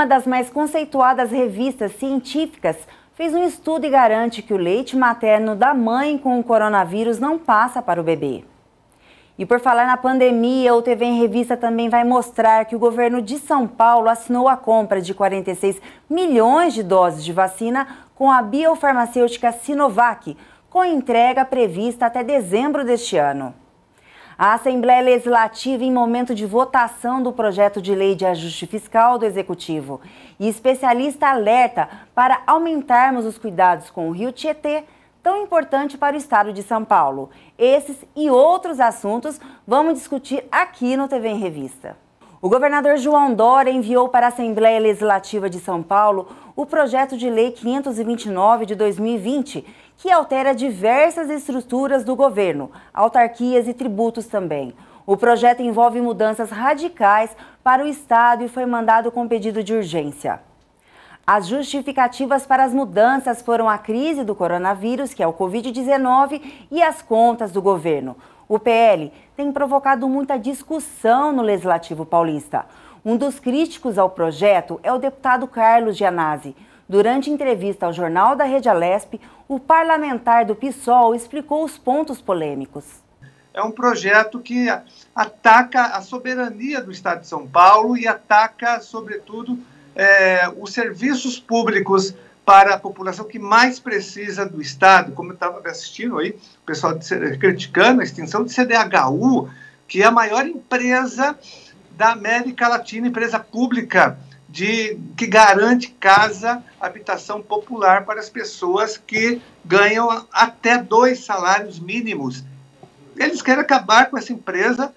Uma das mais conceituadas revistas científicas fez um estudo e garante que o leite materno da mãe com o coronavírus não passa para o bebê. E por falar na pandemia, o TV em Revista também vai mostrar que o governo de São Paulo assinou a compra de 46 milhões de doses de vacina com a biofarmacêutica Sinovac, com entrega prevista até dezembro deste ano. A Assembleia Legislativa em momento de votação do projeto de lei de ajuste fiscal do Executivo. E especialista alerta para aumentarmos os cuidados com o Rio Tietê, tão importante para o estado de São Paulo. Esses e outros assuntos vamos discutir aqui no TV em Revista. O governador João Dória enviou para a Assembleia Legislativa de São Paulo o projeto de lei 529 de 2020, que altera diversas estruturas do governo, autarquias e tributos também. O projeto envolve mudanças radicais para o estado e foi mandado com pedido de urgência. As justificativas para as mudanças foram a crise do coronavírus, que é o Covid-19, e as contas do governo. O PL tem provocado muita discussão no Legislativo paulista. Um dos críticos ao projeto é o deputado Carlos Gianazzi. Durante entrevista ao jornal da Rede Alesp, o parlamentar do PSOL explicou os pontos polêmicos. É um projeto que ataca a soberania do Estado de São Paulo e ataca, sobretudo, os serviços públicos para a população que mais precisa do Estado. Como eu estava assistindo aí, o pessoal criticando a extinção de CDHU, que é a maior empresa da América Latina, empresa pública que garante casa, habitação popular para as pessoas que ganham até 2 salários mínimos. Eles querem acabar com essa empresa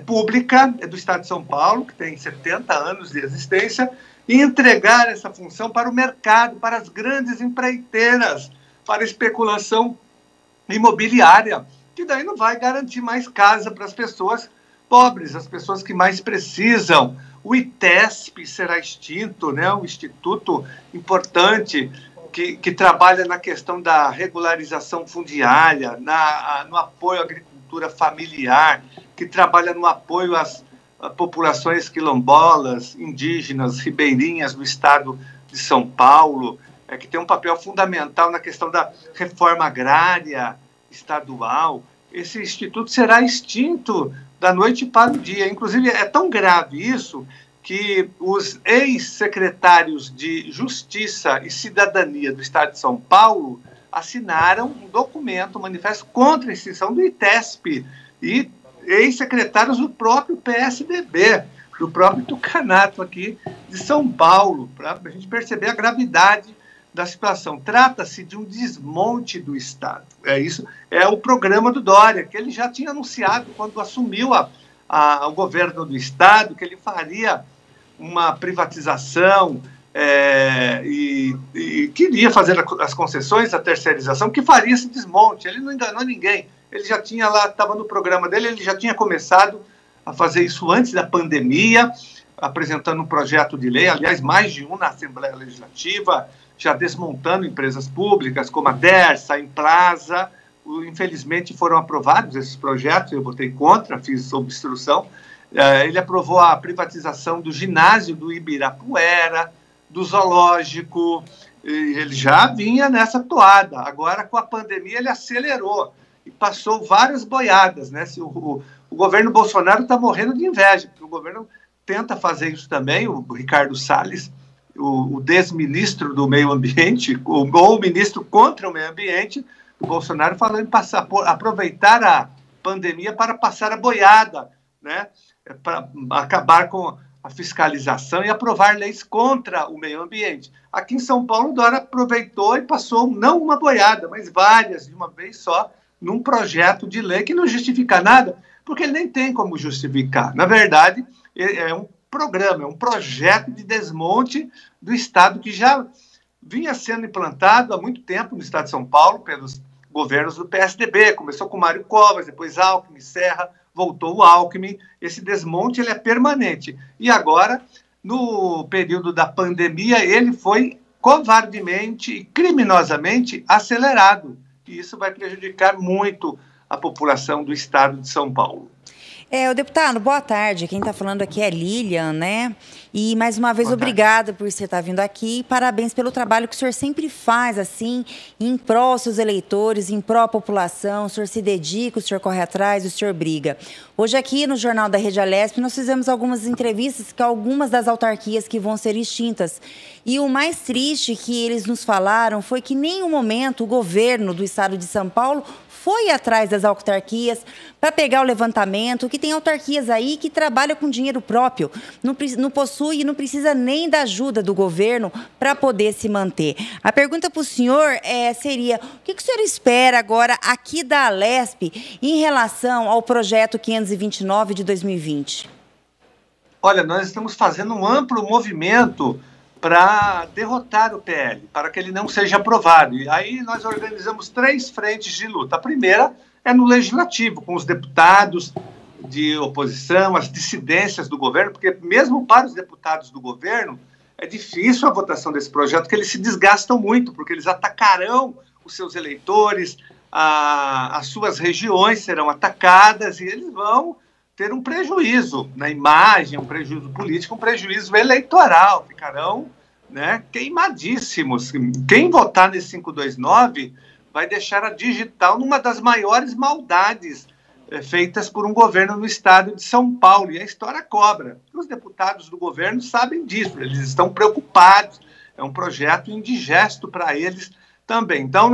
pública do Estado de São Paulo, que tem 70 anos de existência, e entregar essa função para o mercado, para as grandes empreiteiras, para a especulação imobiliária, que daí não vai garantir mais casa para as pessoas pobres, as pessoas que mais precisam. O ITESP será extinto, né? Um instituto importante que trabalha na questão da regularização fundiária, no apoio à agricultura familiar, que trabalha no apoio às populações quilombolas, indígenas, ribeirinhas do estado de São Paulo, que tem um papel fundamental na questão da reforma agrária estadual. Esse instituto será extinto da noite para o dia. Inclusive, é tão grave isso que os ex-secretários de Justiça e Cidadania do estado de São Paulo assinaram um documento, um manifesto contra a extinção do ITESP e ex-secretários do próprio PSDB, do próprio Tucanato aqui de São Paulo, para a gente perceber a gravidade da situação. Trata-se de um desmonte do Estado. Isso é o programa do Dória, que ele já tinha anunciado quando assumiu o governo do Estado, que ele faria uma privatização e queria fazer as concessões, a terceirização, que faria esse desmonte. Ele não enganou ninguém. Ele já tinha lá, estava no programa dele, ele já tinha começado a fazer isso antes da pandemia, apresentando um projeto de lei, aliás, mais de um na Assembleia Legislativa, já desmontando empresas públicas como a Dersa, a Implaza. Infelizmente foram aprovados esses projetos, eu votei contra, fiz obstrução. Ele aprovou a privatização do ginásio do Ibirapuera, do zoológico, ele já vinha nessa toada. Agora, com a pandemia, ele acelerou e passou várias boiadas, né? O governo Bolsonaro está morrendo de inveja, porque o governo tenta fazer isso também, o Ricardo Salles, o desministro do meio ambiente, ou o ministro contra o meio ambiente, o Bolsonaro falando em aproveitar a pandemia para passar a boiada, né? Para acabar com a fiscalização e aprovar leis contra o meio ambiente. Aqui em São Paulo, o Dória aproveitou e passou não uma boiada, mas várias, de uma vez só, num projeto de lei que não justifica nada, porque ele nem tem como justificar. Na verdade, é um programa, é um projeto de desmonte do Estado que já vinha sendo implantado há muito tempo no Estado de São Paulo pelos governos do PSDB. Começou com Mário Covas, depois Alckmin, Serra, voltou o Alckmin. Esse desmonte ele é permanente. E agora, no período da pandemia, ele foi covardemente e criminosamente acelerado. E isso vai prejudicar muito a população do estado de São Paulo. O deputado, boa tarde. Quem está falando aqui é Lilian, né? E, mais uma vez, obrigada por você estar vindo aqui e parabéns pelo trabalho que o senhor sempre faz, assim, em pró dos seus eleitores, em pró da população. O senhor se dedica, o senhor corre atrás, o senhor briga. Hoje aqui no Jornal da Rede Alesp, nós fizemos algumas entrevistas com algumas das autarquias que vão ser extintas. E o mais triste que eles nos falaram foi que em nenhum momento o governo do estado de São Paulo foi atrás das autarquias para pegar o levantamento, que tem autarquias aí que trabalham com dinheiro próprio, não possui e não precisa nem da ajuda do governo para poder se manter. A pergunta para o senhor seria, o que o senhor espera agora aqui da Alesp em relação ao projeto 529 de 2020? Olha, nós estamos fazendo um amplo movimento para derrotar o PL, para que ele não seja aprovado. E aí nós organizamos 3 frentes de luta. A primeira é no Legislativo, com os deputados de oposição, as dissidências do governo, porque mesmo para os deputados do governo é difícil a votação desse projeto, porque eles se desgastam muito, porque eles atacarão os seus eleitores, as suas regiões serão atacadas e eles vão ter um prejuízo na imagem, um prejuízo político, um prejuízo eleitoral, ficarão, né, queimadíssimos. Quem votar nesse 529 vai deixar a digital numa das maiores maldades feitas por um governo no estado de São Paulo, e a história cobra. Os deputados do governo sabem disso, eles estão preocupados, é um projeto indigesto para eles também. Então,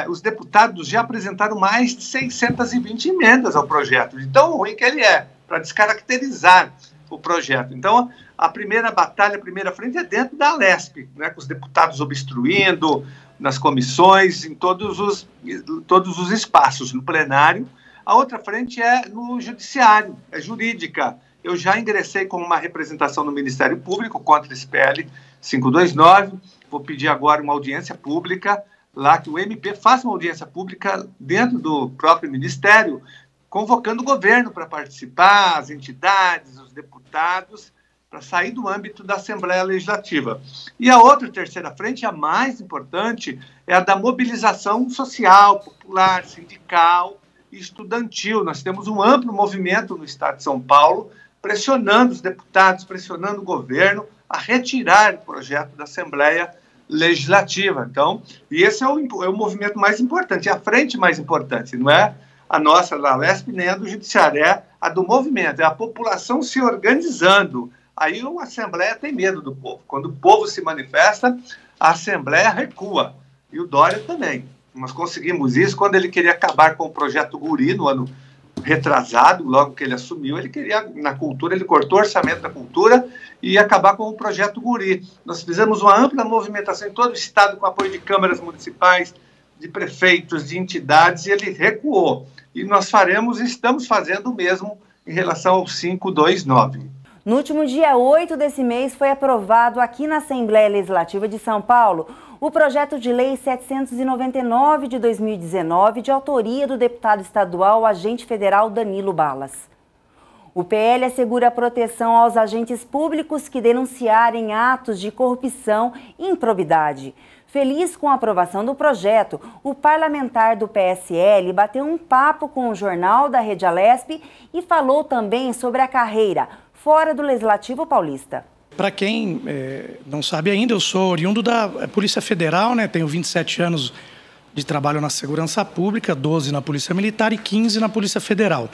os deputados já apresentaram mais de 620 emendas ao projeto, de tão ruim que ele é, para descaracterizar o projeto. Então, a primeira batalha, a primeira frente é dentro da Alesp, né, com os deputados obstruindo, nas comissões, em todos os espaços, no plenário. A outra frente é no judiciário, é jurídica. Eu já ingressei com uma representação no Ministério Público contra esse PL 529, vou pedir agora uma audiência pública, lá que o MP faça uma audiência pública dentro do próprio Ministério, convocando o governo para participar, as entidades, os deputados, para sair do âmbito da Assembleia Legislativa. E a outra terceira frente, a mais importante, é a da mobilização social, popular, sindical e estudantil. Nós temos um amplo movimento no estado de São Paulo, pressionando os deputados, pressionando o governo a retirar o projeto da Assembleia Legislativa. Então, e esse é o movimento mais importante, é a frente mais importante, não é a nossa da Alesp, nem a do Judiciário, é a do movimento, é a população se organizando. Aí a Assembleia tem medo do povo. Quando o povo se manifesta, a Assembleia recua. E o Dória também. Nós conseguimos isso quando ele queria acabar com o projeto Guri no ano retrasado, logo que ele assumiu, ele queria, na cultura, ele cortou o orçamento da cultura e ia acabar com o projeto Guri. Nós fizemos uma ampla movimentação em todo o estado, com apoio de câmaras municipais, de prefeitos, de entidades, e ele recuou. E nós faremos e estamos fazendo o mesmo em relação ao 529. No último dia 8 desse mês foi aprovado aqui na Assembleia Legislativa de São Paulo o projeto de lei 799 de 2019, de autoria do deputado estadual agente federal Danilo Balas. O PL assegura a proteção aos agentes públicos que denunciarem atos de corrupção e improbidade. Feliz com a aprovação do projeto, o parlamentar do PSL bateu um papo com o Jornal da Rede Alesp e falou também sobre a carreira fora do Legislativo Paulista. Para quem não sabe ainda, eu sou oriundo da Polícia Federal, né? Tenho 27 anos de trabalho na Segurança Pública, 12 na Polícia Militar e 15 na Polícia Federal.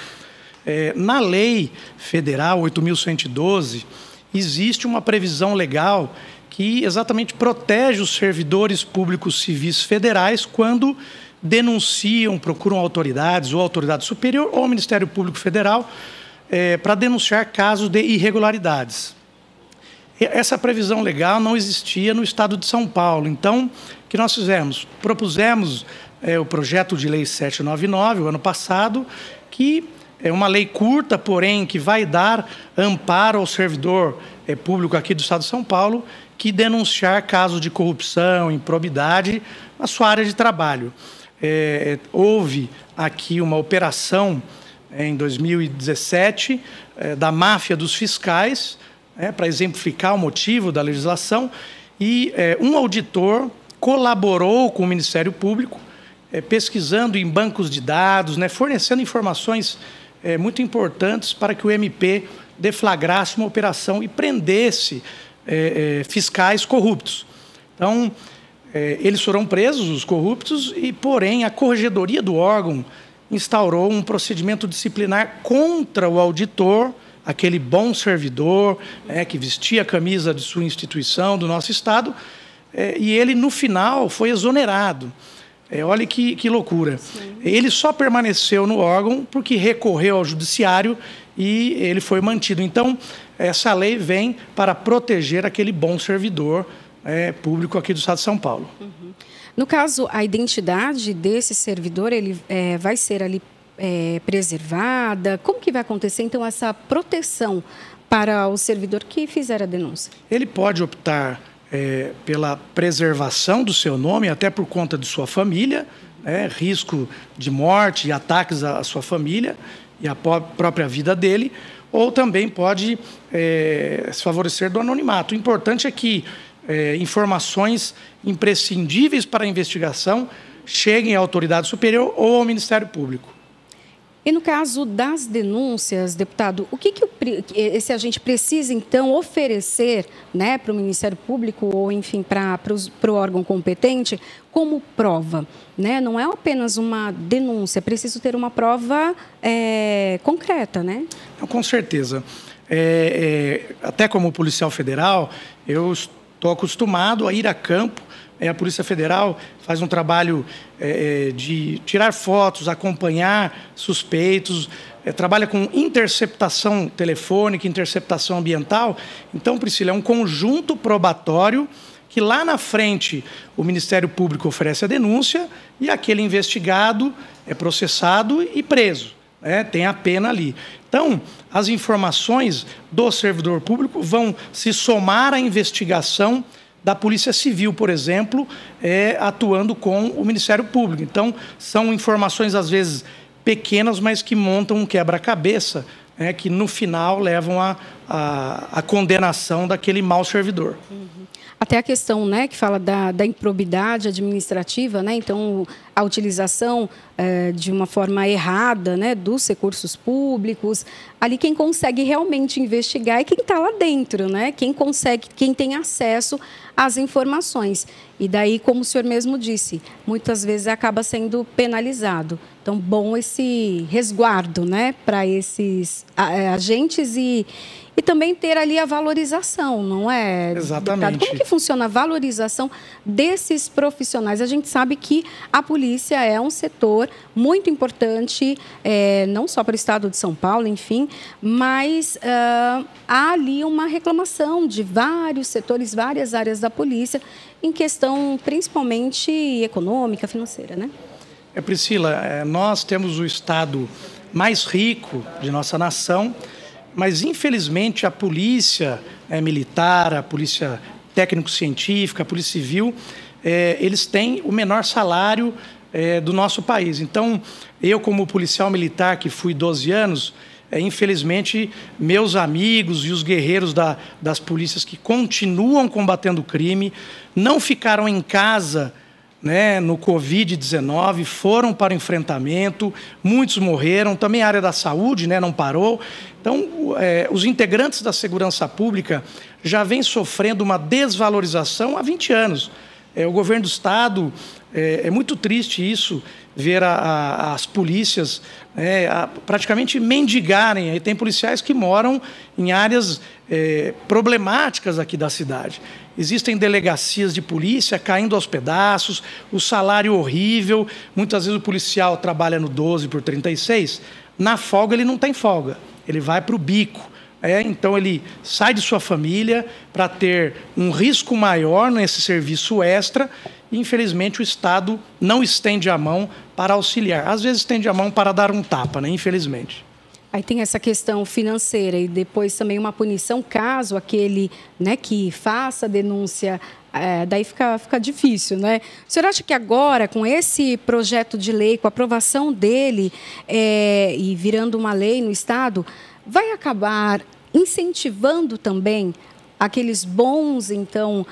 Na Lei Federal 8.112, existe uma previsão legal que exatamente protege os servidores públicos civis federais quando denunciam, procuram autoridades ou autoridade superior ou Ministério Público Federal para denunciar casos de irregularidades. Essa previsão legal não existia no estado de São Paulo. Então, o que nós fizemos? Propusemos o projeto de lei 799, o ano passado, que é uma lei curta, porém, que vai dar amparo ao servidor público aqui do estado de São Paulo, que denunciar casos de corrupção, improbidade na sua área de trabalho. Houve aqui uma operação em 2017 da máfia dos fiscais, para exemplificar o motivo da legislação, e um auditor colaborou com o Ministério Público, pesquisando em bancos de dados, fornecendo informações muito importantes para que o MP deflagrasse uma operação e prendesse fiscais corruptos. Então, eles foram presos, os corruptos, e, porém, a corregedoria do órgão instaurou um procedimento disciplinar contra o auditor, aquele bom servidor, que vestia a camisa de sua instituição, do nosso Estado, e ele, no final, foi exonerado. Olha que loucura. Sim. Ele só permaneceu no órgão porque recorreu ao judiciário e ele foi mantido. Então, essa lei vem para proteger aquele bom servidor público aqui do Estado de São Paulo. Uhum. No caso, a identidade desse servidor, ele vai ser ali preservada? Como que vai acontecer, então, essa proteção para o servidor que fizer a denúncia? Ele pode optar pela preservação do seu nome, até por conta de sua família, risco de morte e ataques à sua família e à própria vida dele, ou também pode se favorecer do anonimato. O importante é que informações imprescindíveis para a investigação cheguem à autoridade superior ou ao Ministério Público. E no caso das denúncias, deputado, o que esse agente precisa, então, oferecer, né, para o Ministério Público ou, enfim, para o órgão competente como prova? Né? Não é apenas uma denúncia, é preciso ter uma prova concreta, né? Com certeza. Até como policial federal, eu estou acostumado a ir a campo. A Polícia Federal faz um trabalho de tirar fotos, acompanhar suspeitos, trabalha com interceptação telefônica, interceptação ambiental. Então, Priscila, é um conjunto probatório que lá na frente o Ministério Público oferece a denúncia e aquele investigado é processado e preso. Tem a pena ali. Então, as informações do servidor público vão se somar à investigação da Polícia Civil, por exemplo, atuando com o Ministério Público. Então, são informações, às vezes, pequenas, mas que montam um quebra-cabeça, que, no final, levam à condenação daquele mau servidor. Uhum. Até a questão, né, que fala da improbidade administrativa, né? Então, a utilização de uma forma errada, né, dos recursos públicos. Ali quem consegue realmente investigar é quem está lá dentro, né? Quem tem acesso às informações. E daí, como o senhor mesmo disse, muitas vezes acaba sendo penalizado. Então, bom esse resguardo, né, para esses agentes e também ter ali a valorização, não é? Exatamente. Deputado? Como que funciona a valorização desses profissionais? A gente sabe que a polícia é um setor muito importante, não só para o Estado de São Paulo, enfim, mas há ali uma reclamação de vários setores, várias áreas da polícia, em questão principalmente econômica, financeira, né? Priscila, nós temos o Estado mais rico de nossa nação, mas, infelizmente, a polícia militar, a polícia técnico-científica, a polícia civil, eles têm o menor salário do nosso país. Então, eu, como policial militar, que fui 12 anos, infelizmente, meus amigos e os guerreiros das polícias que continuam combatendo o crime não ficaram em casa, né, no Covid-19, foram para o enfrentamento, muitos morreram, também a área da saúde, né, não parou. Então, os integrantes da segurança pública já vêm sofrendo uma desvalorização há 20 anos. O governo do Estado, é muito triste isso, ver as polícias praticamente mendigarem. Aí tem policiais que moram em áreas problemáticas aqui da cidade. Existem delegacias de polícia caindo aos pedaços, o salário horrível. Muitas vezes o policial trabalha no 12 por 36, na folga ele não tem folga, ele vai para o bico. Então ele sai de sua família para ter um risco maior nesse serviço extra e, infelizmente, o Estado não estende a mão para auxiliar. Às vezes estende a mão para dar um tapa, né? Infelizmente. Aí tem essa questão financeira e depois também uma punição caso aquele, né, que faça a denúncia, daí fica difícil, né? O senhor acha que agora, com esse projeto de lei, com a aprovação dele e virando uma lei no Estado, vai acabar incentivando também aqueles bons, então,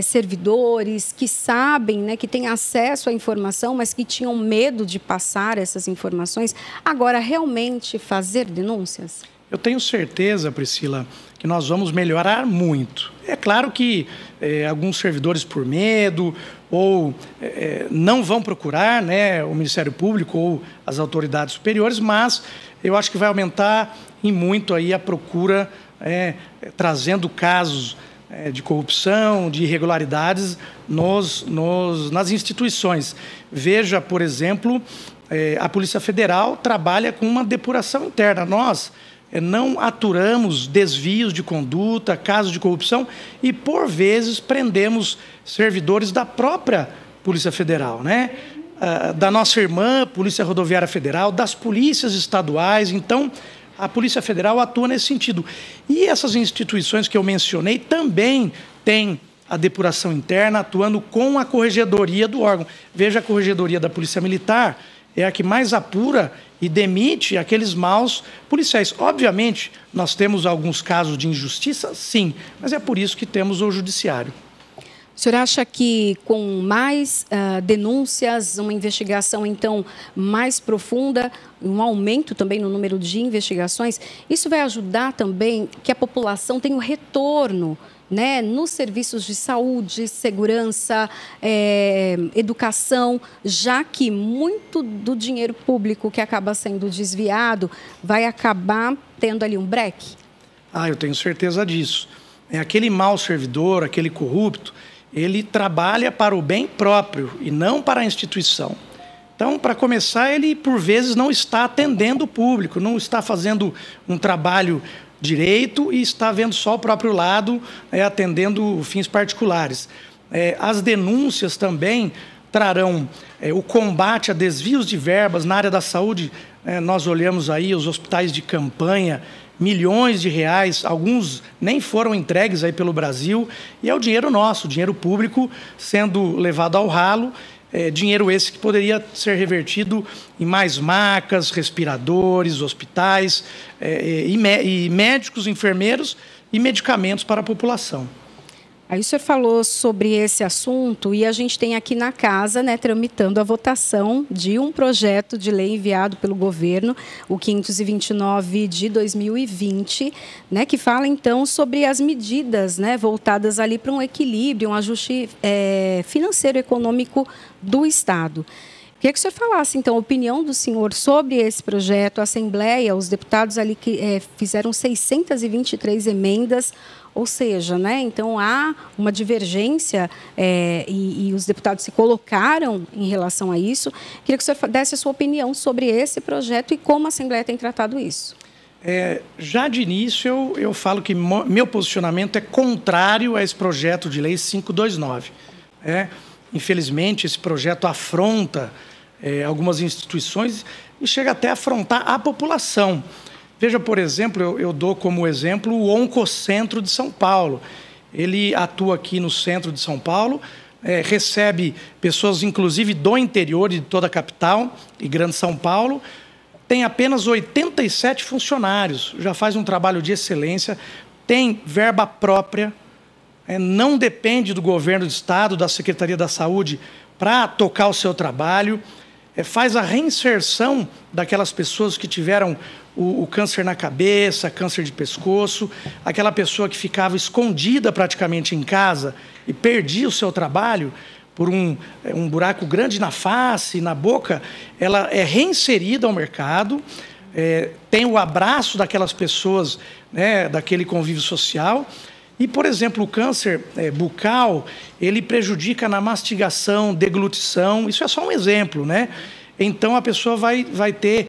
servidores que sabem, né, que têm acesso à informação, mas que tinham medo de passar essas informações, agora realmente fazer denúncias? Eu tenho certeza, Priscila, que nós vamos melhorar muito. É claro que alguns servidores, por medo, ou não vão procurar, né, o Ministério Público ou as autoridades superiores, mas eu acho que vai aumentar em muito aí a procura, trazendo casos de corrupção, de irregularidades nas instituições. Veja, por exemplo, a Polícia Federal trabalha com uma depuração interna. Nós não aturamos desvios de conduta, casos de corrupção e, por vezes, prendemos servidores da própria Polícia Federal, né? Da nossa irmã Polícia Rodoviária Federal, das polícias estaduais. Então, a Polícia Federal atua nesse sentido. E essas instituições que eu mencionei também têm a depuração interna, atuando com a corregedoria do órgão. Veja, a corregedoria da Polícia Militar é a que mais apura e demite aqueles maus policiais. Obviamente, nós temos alguns casos de injustiça, sim, mas é por isso que temos o judiciário. O senhor acha que com mais denúncias, uma investigação, então, mais profunda, um aumento também no número de investigações, isso vai ajudar também que a população tenha um retorno, né, nos serviços de saúde, segurança, educação, já que muito do dinheiro público que acaba sendo desviado vai acabar tendo ali um breque? Eu tenho certeza disso. Aquele mau servidor, aquele corrupto, ele trabalha para o bem próprio e não para a instituição. Então, para começar, ele, por vezes, não está atendendo o público, não está fazendo um trabalho direito e está vendo só o próprio lado, atendendo fins particulares. As denúncias também trarão o combate a desvios de verbas na área da saúde. Nós olhamos aí os hospitais de campanha, milhões de reais, alguns nem foram entregues aí pelo Brasil, e é o dinheiro nosso, o dinheiro público sendo levado ao ralo, dinheiro esse que poderia ser revertido em mais macas, respiradores, hospitais, e médicos, enfermeiros e medicamentos para a população. Aí o senhor falou sobre esse assunto e a gente tem aqui na casa, né, tramitando a votação de um projeto de lei enviado pelo governo, o 529 de 2020, né, que fala então sobre as medidas, né, voltadas ali para um equilíbrio, um ajuste financeiro e econômico do Estado. Queria que o senhor falasse, então, a opinião do senhor sobre esse projeto. A Assembleia, os deputados ali que fizeram 623 emendas, ou seja, né, então há uma divergência e os deputados se colocaram em relação a isso. Queria que o senhor desse a sua opinião sobre esse projeto e como a Assembleia tem tratado isso. Já de início, eu falo que meu posicionamento é contrário a esse projeto de lei 529. Infelizmente, esse projeto afronta algumas instituições e chega até a afrontar a população. Veja, por exemplo, eu dou como exemplo o Oncocentro de São Paulo. Ele atua aqui no centro de São Paulo, recebe pessoas, inclusive, do interior e de toda a capital e Grande São Paulo. Tem apenas 87 funcionários, já faz um trabalho de excelência, tem verba própria, não depende do governo do Estado, da Secretaria da Saúde, para tocar o seu trabalho, faz a reinserção daquelas pessoas que tiveram o câncer na cabeça, câncer de pescoço, aquela pessoa que ficava escondida praticamente em casa e perdia o seu trabalho por um buraco grande na face, na boca, ela é reinserida ao mercado, tem o abraço daquelas pessoas, né, daquele convívio social. E, por exemplo, o câncer bucal, ele prejudica na mastigação, deglutição, isso é só um exemplo, né? Então, a pessoa vai ter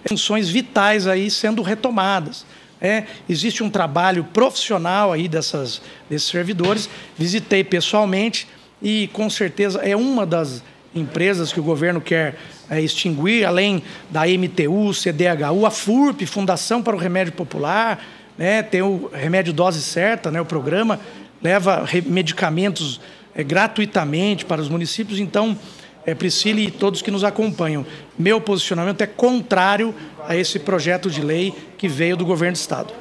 funções vitais aí sendo retomadas. Existe um trabalho profissional aí desses servidores, visitei pessoalmente e, com certeza, é uma das empresas que o governo quer extinguir, além da MTU, CDHU, a FURP, Fundação para o Remédio Popular, tem o remédio dose certa, né, o programa leva medicamentos gratuitamente para os municípios. Então, Priscila e todos que nos acompanham, meu posicionamento é contrário a esse projeto de lei que veio do governo do Estado.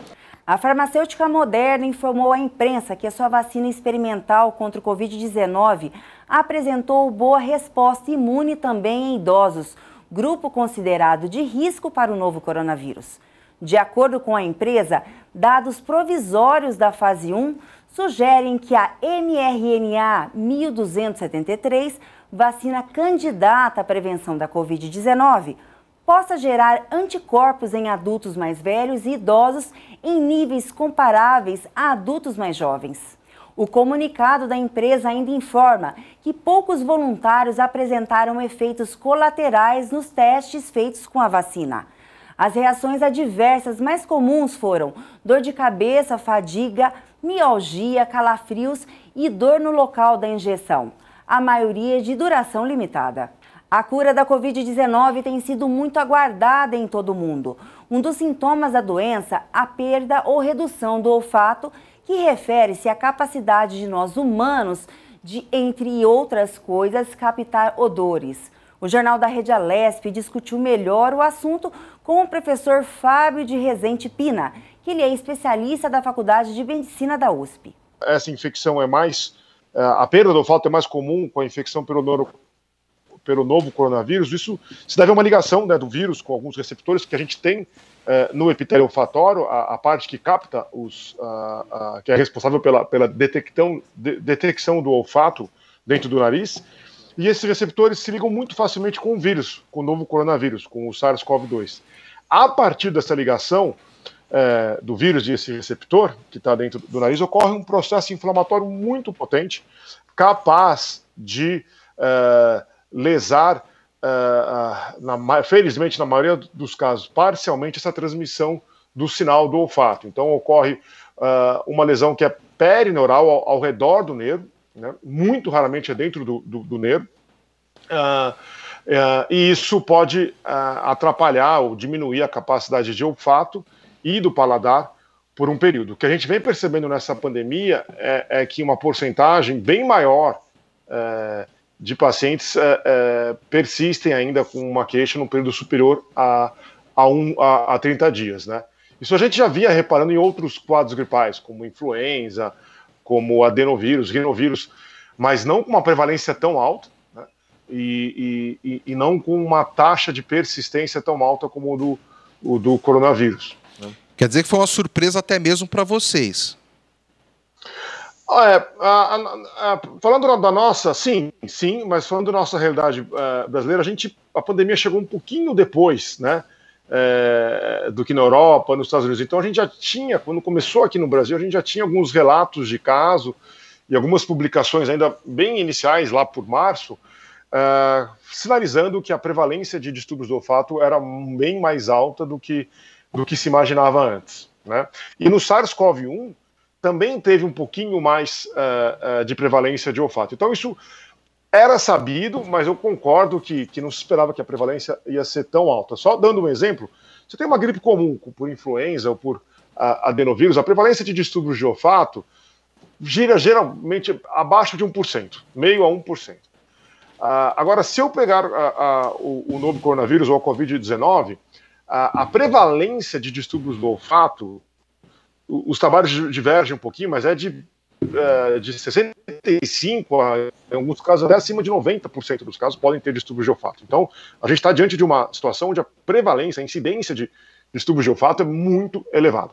A farmacêutica Moderna informou à imprensa que a sua vacina experimental contra o Covid-19 apresentou boa resposta imune também em idosos, grupo considerado de risco para o novo coronavírus. De acordo com a empresa, dados provisórios da fase 1 sugerem que a mRNA 1273, vacina candidata à prevenção da Covid-19, possa gerar anticorpos em adultos mais velhos e idosos em níveis comparáveis a adultos mais jovens. O comunicado da empresa ainda informa que poucos voluntários apresentaram efeitos colaterais nos testes feitos com a vacina. As reações adversas mais comuns foram dor de cabeça, fadiga, mialgia, calafrios e dor no local da injeção, a maioria de duração limitada. A cura da Covid-19 tem sido muito aguardada em todo o mundo. Um dos sintomas da doença, a perda ou redução do olfato, que refere-se à capacidade de nós humanos de, entre outras coisas, captar odores. O Jornal da Rede Alesp discutiu melhor o assunto com o professor Fábio de Rezende Pina, que ele é especialista da Faculdade de Medicina da USP. Essa infecção a perda do olfato é mais comum com a infecção pelo novo coronavírus. Isso se deve a uma ligação, né, do vírus com alguns receptores que a gente tem no epitélio olfatório, a parte que capta que é responsável pela detecção do olfato dentro do nariz. E esses receptores se ligam muito facilmente com o vírus, com o novo coronavírus, com o SARS-CoV-2. A partir dessa ligação do vírus e esse receptor que está dentro do nariz, ocorre um processo inflamatório muito potente, capaz de lesar, felizmente na maioria dos casos, parcialmente essa transmissão do sinal do olfato. Então ocorre uma lesão que é perineural ao redor do nervo, né? Muito raramente é dentro do nervo, e isso pode atrapalhar ou diminuir a capacidade de olfato e do paladar por um período. O que a gente vem percebendo nessa pandemia é que uma porcentagem bem maior de pacientes persistem ainda com uma queixa no período superior a 30 dias, né? Isso a gente já via reparando em outros quadros gripais, como influenza, como adenovírus, rinovírus, mas não com uma prevalência tão alta, né? E não com uma taxa de persistência tão alta como o do coronavírus, né? Quer dizer que foi uma surpresa até mesmo para vocês. Falando da nossa, sim, mas falando da nossa realidade brasileira, a pandemia chegou um pouquinho depois, né, do que na Europa, nos Estados Unidos. Então a gente já tinha, quando começou aqui no Brasil, a gente já tinha alguns relatos de caso e algumas publicações ainda bem iniciais, lá por março, sinalizando que a prevalência de distúrbios do olfato era bem mais alta do que se imaginava antes, né? E no SARS-CoV-1 também teve um pouquinho mais de prevalência de olfato. Então isso era sabido, mas eu concordo que não se esperava que a prevalência ia ser tão alta. Só dando um exemplo, você tem uma gripe comum, por influenza ou por adenovírus, a prevalência de distúrbios de olfato gira geralmente abaixo de 1%, meio a 1%. Agora, se eu pegar o novo coronavírus ou a Covid-19, a prevalência de distúrbios do olfato, os trabalhos divergem um pouquinho, mas é de 65%, em alguns casos até acima de 90% dos casos podem ter distúrbios de olfato. Então, a gente está diante de uma situação onde a prevalência, a incidência de distúrbios de olfato é muito elevada.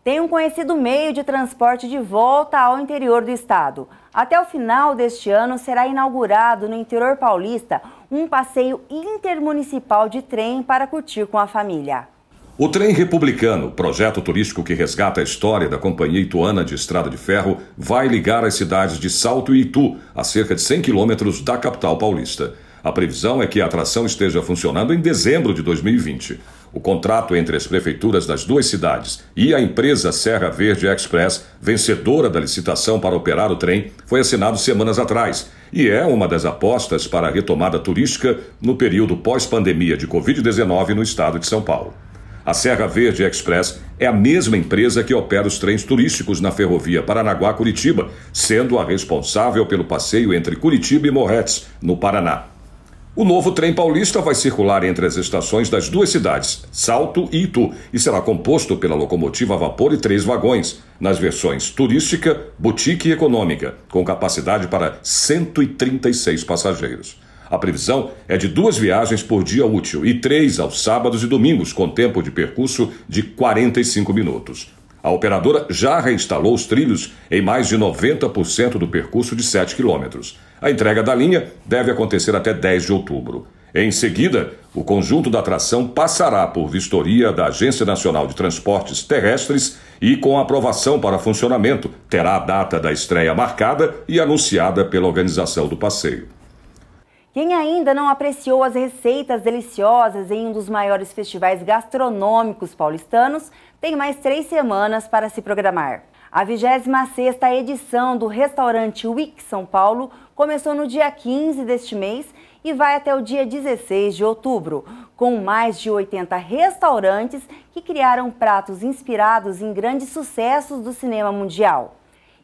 Tem um conhecido meio de transporte de volta ao interior do estado. Até o final deste ano será inaugurado no interior paulista um passeio intermunicipal de trem para curtir com a família. O Trem Republicano, projeto turístico que resgata a história da Companhia Ituana de Estrada de Ferro, vai ligar as cidades de Salto e Itu, a cerca de 100 quilômetros da capital paulista. A previsão é que a atração esteja funcionando em dezembro de 2020. O contrato entre as prefeituras das duas cidades e a empresa Serra Verde Express, vencedora da licitação para operar o trem, foi assinado semanas atrás e é uma das apostas para a retomada turística no período pós-pandemia de Covid-19 no estado de São Paulo. A Serra Verde Express é a mesma empresa que opera os trens turísticos na ferrovia Paranaguá-Curitiba, sendo a responsável pelo passeio entre Curitiba e Morretes, no Paraná. O novo trem paulista vai circular entre as estações das duas cidades, Salto e Itu, e será composto pela locomotiva a vapor e 3 vagões, nas versões turística, boutique e econômica, com capacidade para 136 passageiros. A previsão é de 2 viagens por dia útil e 3 aos sábados e domingos, com tempo de percurso de 45 minutos. A operadora já reinstalou os trilhos em mais de 90% do percurso de 7 quilômetros. A entrega da linha deve acontecer até 10 de outubro. Em seguida, o conjunto da atração passará por vistoria da Agência Nacional de Transportes Terrestres e, com aprovação para funcionamento, terá a data da estreia marcada e anunciada pela organização do passeio. Quem ainda não apreciou as receitas deliciosas em um dos maiores festivais gastronômicos paulistanos, tem mais 3 semanas para se programar. A 26ª edição do restaurante Wix São Paulo começou no dia 15 deste mês e vai até o dia 16 de outubro, com mais de 80 restaurantes que criaram pratos inspirados em grandes sucessos do cinema mundial.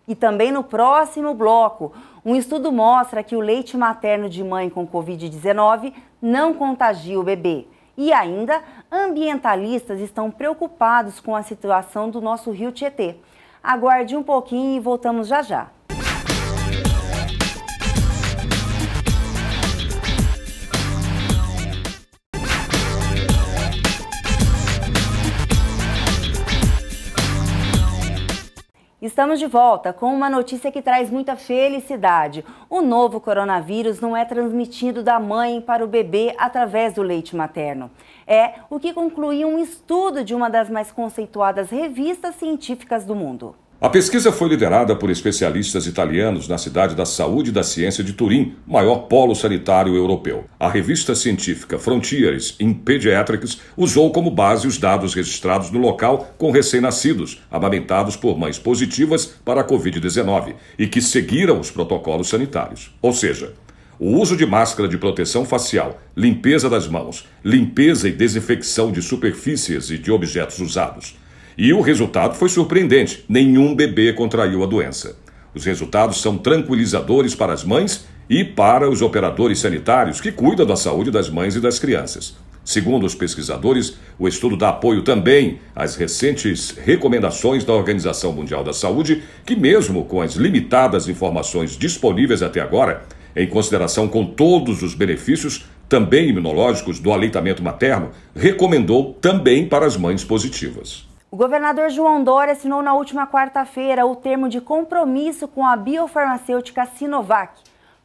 E também no próximo bloco, um estudo mostra que o leite materno de mãe com Covid-19 não contagia o bebê. E ainda, ambientalistas estão preocupados com a situação do nosso rio Tietê. Aguarde um pouquinho e voltamos já já. Estamos de volta com uma notícia que traz muita felicidade. O novo coronavírus não é transmitido da mãe para o bebê através do leite materno. É o que concluiu um estudo de uma das mais conceituadas revistas científicas do mundo. A pesquisa foi liderada por especialistas italianos na Cidade da Saúde e da Ciência de Turim, maior polo sanitário europeu. A revista científica Frontiers in Pediatrics usou como base os dados registrados no local com recém-nascidos, amamentados por mães positivas para a Covid-19 e que seguiram os protocolos sanitários. Ou seja, o uso de máscara de proteção facial, limpeza das mãos, limpeza e desinfecção de superfícies e de objetos usados. E o resultado foi surpreendente, nenhum bebê contraiu a doença. Os resultados são tranquilizadores para as mães e para os operadores sanitários que cuidam da saúde das mães e das crianças. Segundo os pesquisadores, o estudo dá apoio também às recentes recomendações da Organização Mundial da Saúde, que mesmo com as limitadas informações disponíveis até agora, em consideração com todos os benefícios, também imunológicos, do aleitamento materno, recomendou também para as mães positivas. O governador João Dória assinou na última quarta-feira o termo de compromisso com a biofarmacêutica Sinovac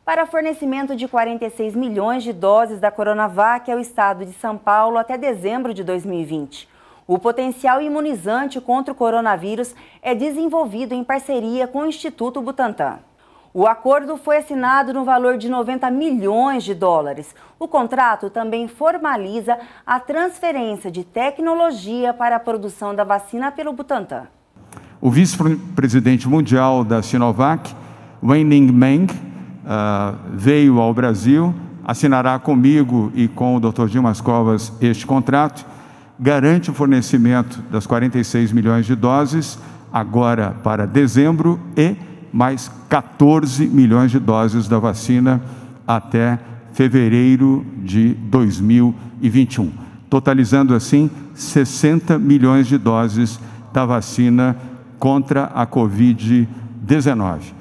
para fornecimento de 46 milhões de doses da Coronavac ao estado de São Paulo até dezembro de 2020. O potencial imunizante contra o coronavírus é desenvolvido em parceria com o Instituto Butantan. O acordo foi assinado no valor de 90 milhões de dólares. O contrato também formaliza a transferência de tecnologia para a produção da vacina pelo Butantan. O vice-presidente mundial da Sinovac, Wenning Meng, veio ao Brasil, assinará comigo e com o Dr. Dimas Covas este contrato, garante o fornecimento das 46 milhões de doses, agora para dezembro, e mais 14 milhões de doses da vacina até fevereiro de 2021, totalizando assim 60 milhões de doses da vacina contra a Covid-19.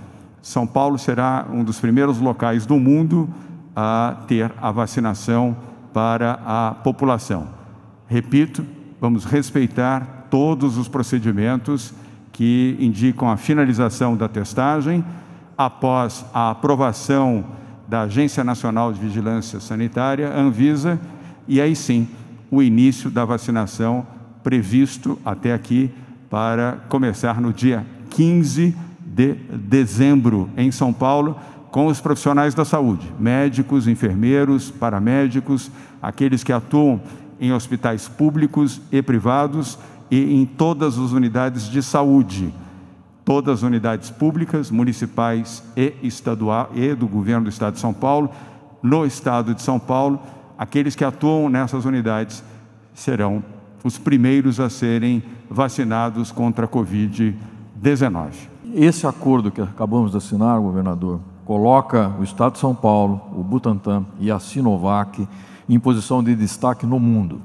São Paulo será um dos primeiros locais do mundo a ter a vacinação para a população. Repito, vamos respeitar todos os procedimentos que indicam a finalização da testagem, após a aprovação da Agência Nacional de Vigilância Sanitária, Anvisa, e aí sim, o início da vacinação previsto até aqui para começar no dia 15 de dezembro em São Paulo, com os profissionais da saúde, médicos, enfermeiros, paramédicos, aqueles que atuam em hospitais públicos e privados, e em todas as unidades de saúde, todas as unidades públicas, municipais e estadual e do governo do estado de São Paulo. No estado de São Paulo, aqueles que atuam nessas unidades serão os primeiros a serem vacinados contra a Covid-19. Esse acordo que acabamos de assinar, governador, coloca o Estado de São Paulo, o Butantan e a Sinovac em posição de destaque no mundo.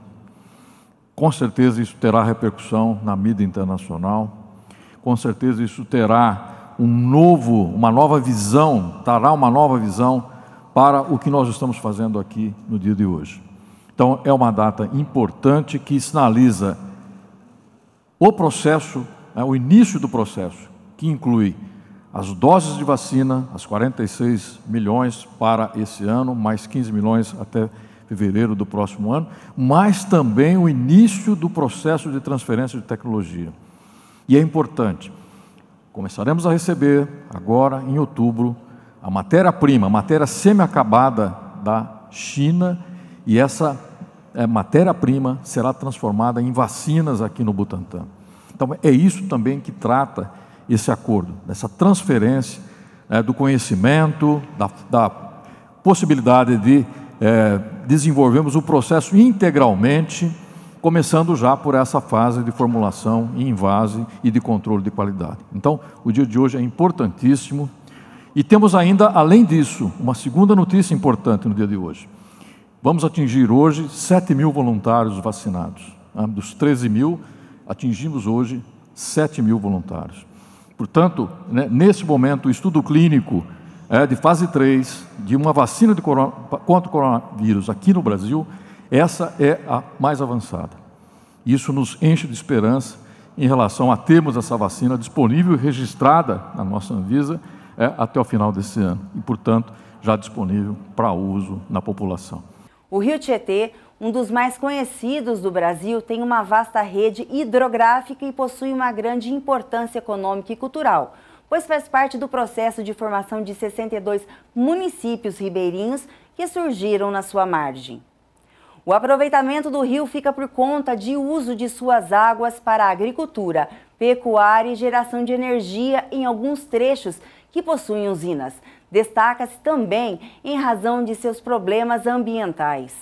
Com certeza isso terá repercussão na mídia internacional, com certeza isso terá uma nova visão para o que nós estamos fazendo aqui no dia de hoje. Então, é uma data importante que sinaliza o processo, o início do processo, que inclui as doses de vacina, as 46 milhões para esse ano, mais 15 milhões até fevereiro do próximo ano, mas também o início do processo de transferência de tecnologia. E é importante, começaremos a receber agora, em outubro, a matéria-prima, a matéria semi-acabada da China, e essa matéria-prima será transformada em vacinas aqui no Butantan. Então, é isso também que trata esse acordo, dessa transferência do conhecimento, da possibilidade de desenvolvermos o processo integralmente, começando já por essa fase de formulação em invase e de controle de qualidade. Então, o dia de hoje é importantíssimo. E temos ainda, além disso, uma segunda notícia importante no dia de hoje. Vamos atingir hoje 7 mil voluntários vacinados. Dos 13 mil, atingimos hoje 7 mil voluntários. Portanto, nesse momento, o estudo clínico de fase 3 de uma vacina contra o coronavírus aqui no Brasil, essa é a mais avançada. Isso nos enche de esperança em relação a termos essa vacina disponível e registrada na nossa Anvisa até o final desse ano e, portanto, já disponível para uso na população. O Rio Tietê, um dos mais conhecidos do Brasil, tem uma vasta rede hidrográfica e possui uma grande importância econômica e cultural, pois faz parte do processo de formação de 62 municípios ribeirinhos que surgiram na sua margem. O aproveitamento do rio fica por conta de uso de suas águas para a agricultura, pecuária e geração de energia em alguns trechos que possuem usinas. Destaca-se também em razão de seus problemas ambientais.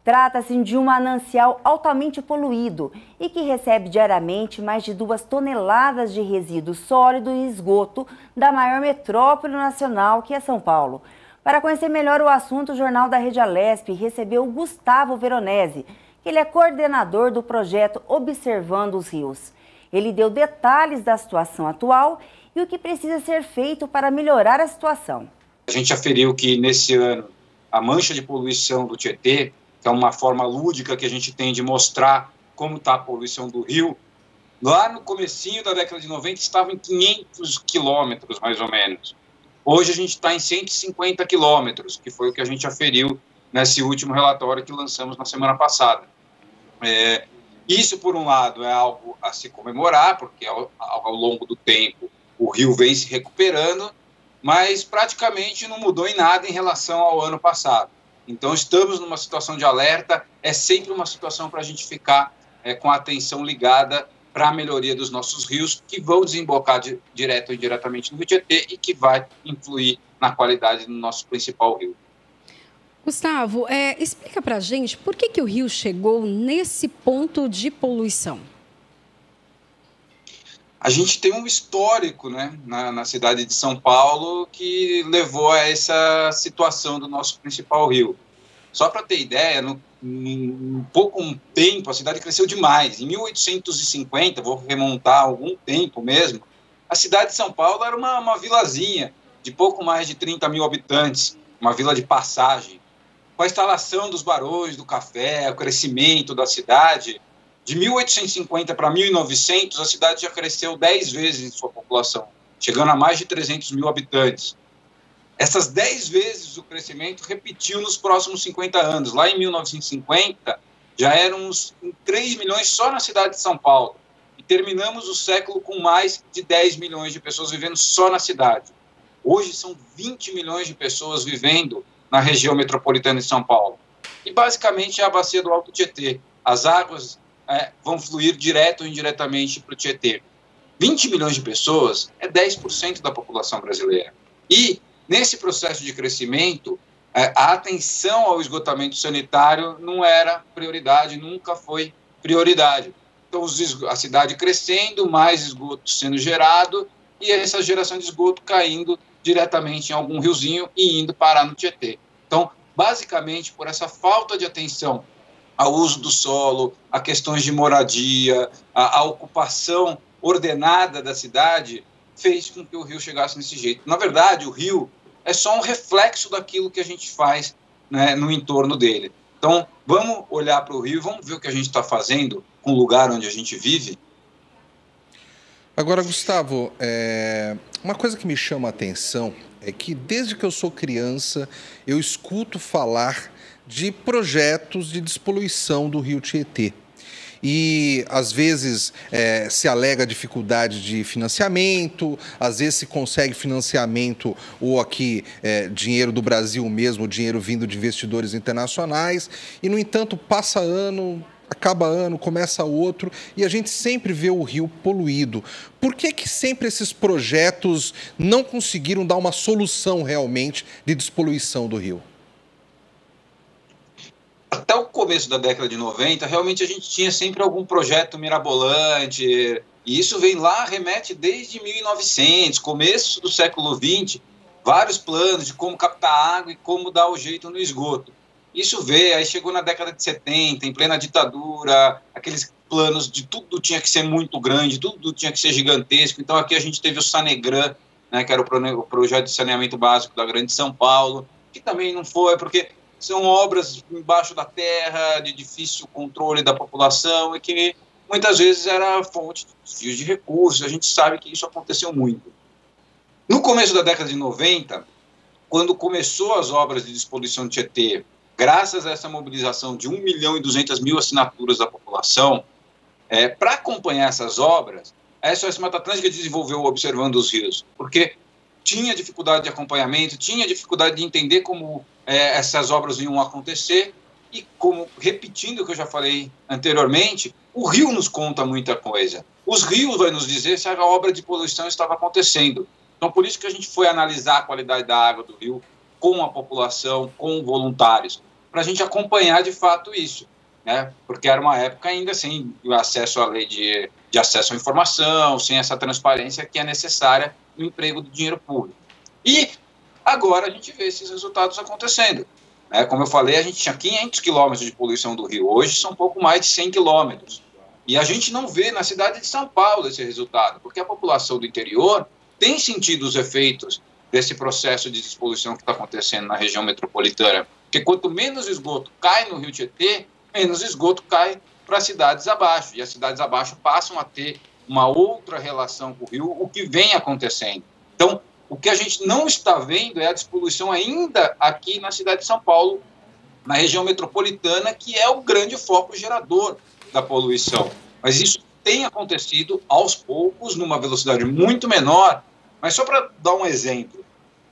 Trata-se de um manancial altamente poluído e que recebe diariamente mais de 2 toneladas de resíduos sólidos e esgoto da maior metrópole nacional, que é São Paulo. Para conhecer melhor o assunto, o Jornal da Rede Alesp recebeu o Gustavo Veronese, que ele é coordenador do projeto Observando os Rios. Ele deu detalhes da situação atual e o que precisa ser feito para melhorar a situação. A gente aferiu que, nesse ano, a mancha de poluição do Tietê, que é uma forma lúdica que a gente tem de mostrar como está a poluição do rio, lá no comecinho da década de 90 estava em 500 quilômetros, mais ou menos. Hoje a gente está em 150 quilômetros, que foi o que a gente aferiu nesse último relatório que lançamos na semana passada. Isso, por um lado, é algo a se comemorar, porque ao longo do tempo o rio vem se recuperando, mas praticamente não mudou em nada em relação ao ano passado. Então, estamos numa situação de alerta, é sempre uma situação para a gente ficar com a atenção ligada para a melhoria dos nossos rios, que vão desembocar direto ou indiretamente no Rio Tietê e que vai influir na qualidade do nosso principal rio. Gustavo, explica para a gente por que o rio chegou nesse ponto de poluição. A gente tem um histórico, né, na cidade de São Paulo que levou a essa situação do nosso principal rio. Só para ter ideia, em pouco tempo a cidade cresceu demais. Em 1850, vou remontar algum tempo mesmo, a cidade de São Paulo era uma vilazinha de pouco mais de 30 mil habitantes, uma vila de passagem. Com a instalação dos barões do café, o crescimento da cidade, de 1850 para 1900, a cidade já cresceu 10 vezes em sua população, chegando a mais de 300 mil habitantes. Essas 10 vezes o crescimento repetiu nos próximos 50 anos. Lá em 1950, já éramos 3 milhões só na cidade de São Paulo. E terminamos o século com mais de 10 milhões de pessoas vivendo só na cidade. Hoje são 20 milhões de pessoas vivendo na região metropolitana de São Paulo. E basicamente é a bacia do Alto Tietê. As águas vão fluir direto ou indiretamente para o Tietê. 20 milhões de pessoas é 10% da população brasileira. E, nesse processo de crescimento, a atenção ao esgotamento sanitário não era prioridade, nunca foi prioridade. Então, a cidade crescendo, mais esgoto sendo gerado, e essa geração de esgoto caindo diretamente em algum riozinho e indo parar no Tietê. Então, basicamente, por essa falta de atenção ao uso do solo, a questões de moradia, a ocupação ordenada da cidade, fez com que o rio chegasse nesse jeito. Na verdade, o rio é só um reflexo daquilo que a gente faz, né, no entorno dele. Então, vamos olhar para o rio, vamos ver o que a gente está fazendo com o lugar onde a gente vive. Agora, Gustavo, uma coisa que me chama a atenção é que desde que eu sou criança, eu escuto falar de projetos de despoluição do rio Tietê. E, às vezes, se alega dificuldade de financiamento, às vezes se consegue financiamento ou aqui dinheiro do Brasil mesmo, dinheiro vindo de investidores internacionais, e, no entanto, passa ano, acaba ano, começa outro, e a gente sempre vê o rio poluído. Por que sempre esses projetos não conseguiram dar uma solução realmente de despoluição do rio? Até o começo da década de 90, realmente a gente tinha sempre algum projeto mirabolante, e isso vem lá, remete desde 1900, começo do século XX, vários planos de como captar água e como dar o jeito no esgoto. Isso veio, aí chegou na década de 70, em plena ditadura, aqueles planos de tudo tinha que ser muito grande, tudo tinha que ser gigantesco. Então aqui a gente teve o Sanegran, né, que era o projeto de saneamento básico da Grande São Paulo, que também não foi, porque são obras embaixo da terra, de difícil controle da população e que muitas vezes era fonte de desvios de recursos. A gente sabe que isso aconteceu muito. No começo da década de 90, quando começou as obras de despoluição de Tietê, graças a essa mobilização de 1.200.000 assinaturas da população, para acompanhar essas obras, a SOS Mata Atlântica desenvolveu o Observando os Rios, porque tinha dificuldade de acompanhamento, tinha dificuldade de entender como essas obras iam acontecer, e como, repetindo o que eu já falei anteriormente, o rio nos conta muita coisa. Os rios vão nos dizer se a obra de poluição estava acontecendo. Então, por isso que a gente foi analisar a qualidade da água do rio com a população, com voluntários, para a gente acompanhar de fato isso, né? Porque era uma época ainda sem acesso à lei de acesso à informação, sem essa transparência que é necessária no emprego do dinheiro público. E agora a gente vê esses resultados acontecendo. Como eu falei, a gente tinha 500 quilômetros de poluição do rio, hoje são um pouco mais de 100 quilômetros. E a gente não vê na cidade de São Paulo esse resultado, porque a população do interior tem sentido os efeitos desse processo de despoluição que está acontecendo na região metropolitana. Porque quanto menos esgoto cai no rio Tietê, menos esgoto cai para as cidades abaixo. E as cidades abaixo passam a ter uma outra relação com o rio, o que vem acontecendo. Então, o que a gente não está vendo é a despoluição ainda aqui na cidade de São Paulo, na região metropolitana, que é o grande foco gerador da poluição. Mas isso tem acontecido aos poucos, numa velocidade muito menor. Mas só para dar um exemplo,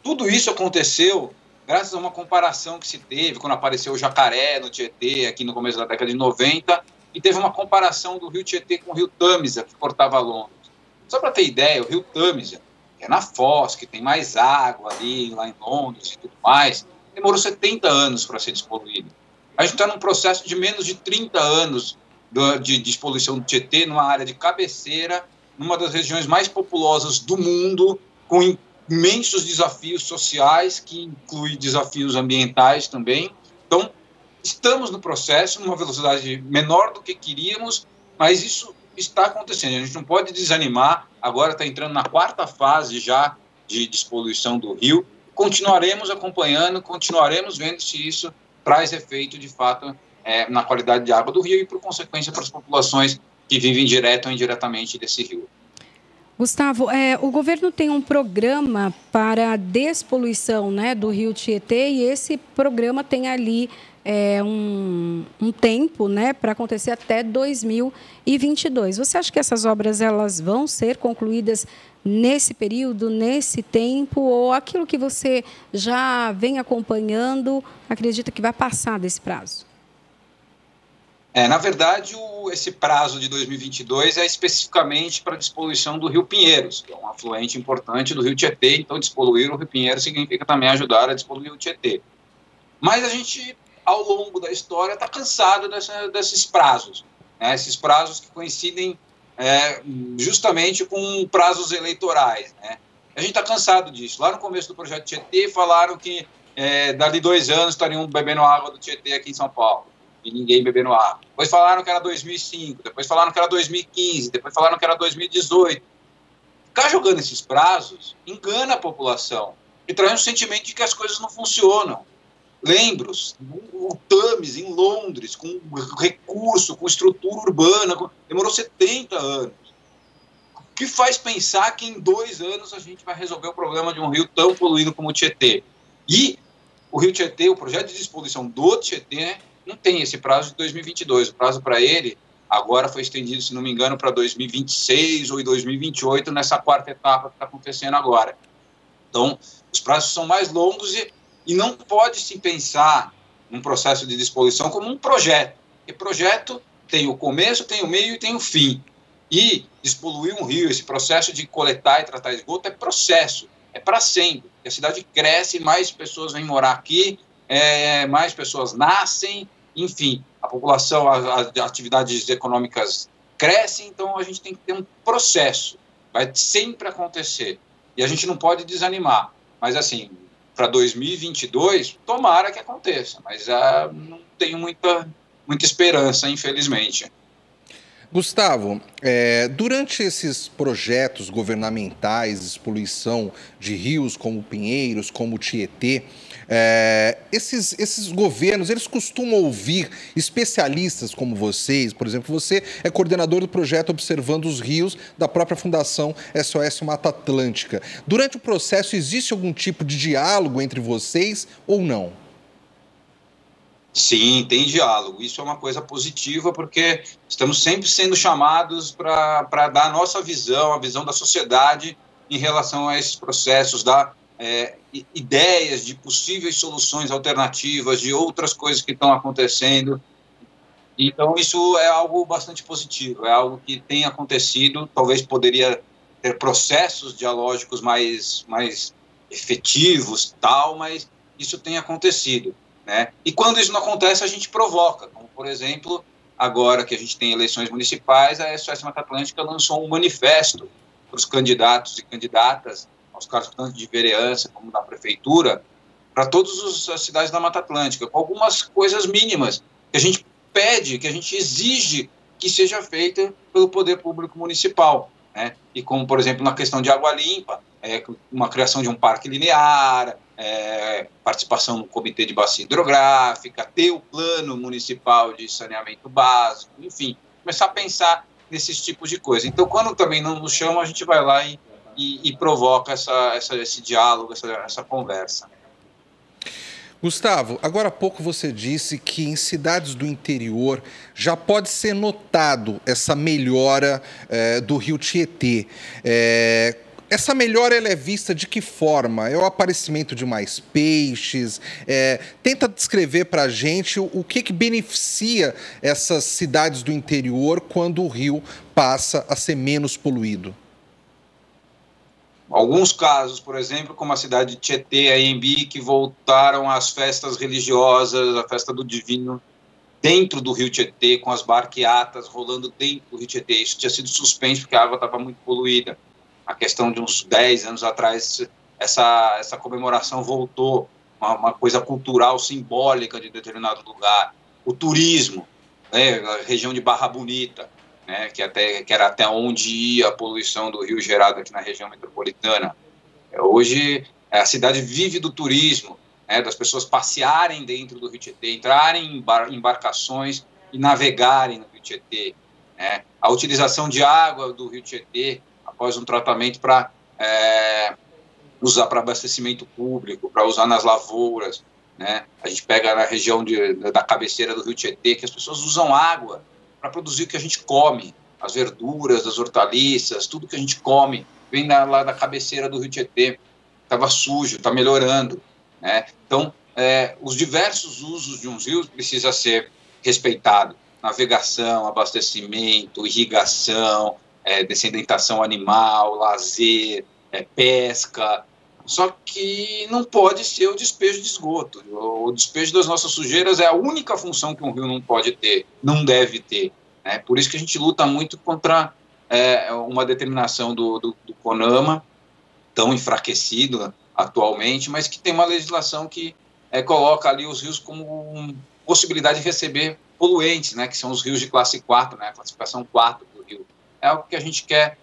tudo isso aconteceu graças a uma comparação que se teve quando apareceu o jacaré no Tietê, aqui no começo da década de 90, e teve uma comparação do rio Tietê com o rio Tâmisa, que cortava Londres. Só para ter ideia, o rio Tâmisa, que é na Foz, que tem mais água ali, lá em Londres e tudo mais, demorou 70 anos para ser despoluído. A gente está num processo de menos de 30 anos de despoluição do Tietê, numa área de cabeceira, numa das regiões mais populosas do mundo, com imensos desafios sociais, que inclui desafios ambientais também. Então, estamos no processo, numa velocidade menor do que queríamos, mas isso está acontecendo. A gente não pode desanimar, agora está entrando na 4ª fase já de despoluição do rio. Continuaremos acompanhando, continuaremos vendo se isso traz efeito, de fato, na qualidade de água do rio e, por consequência, para as populações que vivem direto ou indiretamente desse rio. Gustavo, o governo tem um programa para a despoluição, né, do rio Tietê, e esse programa tem ali um tempo, né, para acontecer até 2022. Você acha que essas obras elas vão ser concluídas nesse período, nesse tempo, ou aquilo que você já vem acompanhando, acredita que vai passar desse prazo? Na verdade, esse prazo de 2022 é especificamente para a despoluição do Rio Pinheiros, que é um afluente importante do Rio Tietê, então despoluir o Rio Pinheiros significa também ajudar a despoluir o Tietê. Mas a gente, ao longo da história, está cansado desses prazos, né? Esses prazos que coincidem justamente com prazos eleitorais, né? A gente está cansado disso. Lá no começo do projeto Tietê, falaram que dali 2 anos estariam bebendo água do Tietê aqui em São Paulo, e ninguém bebendo água. Depois falaram que era 2005, depois falaram que era 2015, depois falaram que era 2018. Ficar jogando esses prazos engana a população e traz um sentimento de que as coisas não funcionam. Lembro-se, o Thames, em Londres, com recurso, com estrutura urbana, demorou 70 anos. O que faz pensar que em 2 anos a gente vai resolver o problema de um rio tão poluído como o Tietê? E o rio Tietê, o projeto de despoluição do Tietê, não tem esse prazo de 2022. O prazo para ele agora foi estendido, se não me engano, para 2026 ou 2028, nessa 4ª etapa que está acontecendo agora. Então, os prazos são mais longos e não pode se pensar num processo de despoluição como um projeto. Porque projeto tem o começo, tem o meio e tem o fim. E despoluir um rio, esse processo de coletar e tratar esgoto é processo, é para sempre. A cidade cresce, mais pessoas vêm morar aqui, mais pessoas nascem, enfim, a população, as atividades econômicas crescem, então a gente tem que ter um processo, vai sempre acontecer. E a gente não pode desanimar, mas assim, para 2022, tomara que aconteça, mas não tenho muita esperança, infelizmente. Gustavo, durante esses projetos governamentais de poluição de rios como Pinheiros, como Tietê, esses governos, eles costumam ouvir especialistas como vocês. Por exemplo, você é coordenador do projeto Observando os Rios da própria Fundação SOS Mata Atlântica. Durante o processo, existe algum tipo de diálogo entre vocês ou não? Sim, tem diálogo. Isso é uma coisa positiva, porque estamos sempre sendo chamados para dar a nossa visão, a visão da sociedade em relação a esses processos, dar ideias de possíveis soluções alternativas, de outras coisas que estão acontecendo. Então, isso é algo bastante positivo, é algo que tem acontecido. Talvez poderia ter processos dialógicos mais efetivos, mas isso tem acontecido. Né? E quando isso não acontece, a gente provoca, como, por exemplo, agora que a gente tem eleições municipais, a SOS Mata Atlântica lançou um manifesto para os candidatos e candidatas aos cargos tanto de vereança como da prefeitura, para todas as cidades da Mata Atlântica, com algumas coisas mínimas que a gente pede, que a gente exige que seja feita pelo poder público municipal. Né? E como, por exemplo, na questão de água limpa, uma criação de um parque linear, participação no comitê de bacia hidrográfica, ter o plano municipal de saneamento básico, enfim, começar a pensar nesses tipos de coisa. Então, quando também não nos chamam, a gente vai lá e provoca esse diálogo, essa conversa. Gustavo, agora há pouco você disse que em cidades do interior já pode ser notado essa melhora do rio Tietê. Essa melhora ela é vista de que forma? É o aparecimento de mais peixes? Tenta descrever para a gente o que beneficia essas cidades do interior quando o rio passa a ser menos poluído. Alguns casos, por exemplo, como a cidade de Tietê, a Embi, que voltaram às festas religiosas, a festa do Divino, dentro do rio Tietê, com as barqueatas rolando dentro do rio Tietê. Isso tinha sido suspenso porque a água estava muito poluída. A questão de uns 10 anos atrás, essa comemoração voltou, uma coisa cultural, simbólica de determinado lugar. O turismo, a região de Barra Bonita, né, que era até onde ia a poluição do rio gerada aqui na região metropolitana. Hoje, a cidade vive do turismo, né, das pessoas passearem dentro do rio Tietê, entrarem em embarcações e navegarem no rio Tietê. Né. A utilização de água do rio Tietê, após um tratamento para usar para abastecimento público, para usar nas lavouras. Né. A gente pega na região da cabeceira do rio Tietê, que as pessoas usam água para produzir o que a gente come, as verduras, as hortaliças, tudo que a gente come, vem lá da cabeceira do rio Tietê, estava sujo, está melhorando. Né? Então, os diversos usos de uns rios precisam ser respeitados. Navegação, abastecimento, irrigação, descendentação animal, lazer, pesca. Só que não pode ser o despejo de esgoto. O despejo das nossas sujeiras é a única função que um rio não pode ter, não deve ter. Né? Por isso que a gente luta muito contra uma determinação do CONAMA, tão enfraquecido atualmente, mas que tem uma legislação que coloca ali os rios como possibilidade de receber poluentes, né, que são os rios de classe 4, né, a classificação 4 do rio. É algo que a gente quer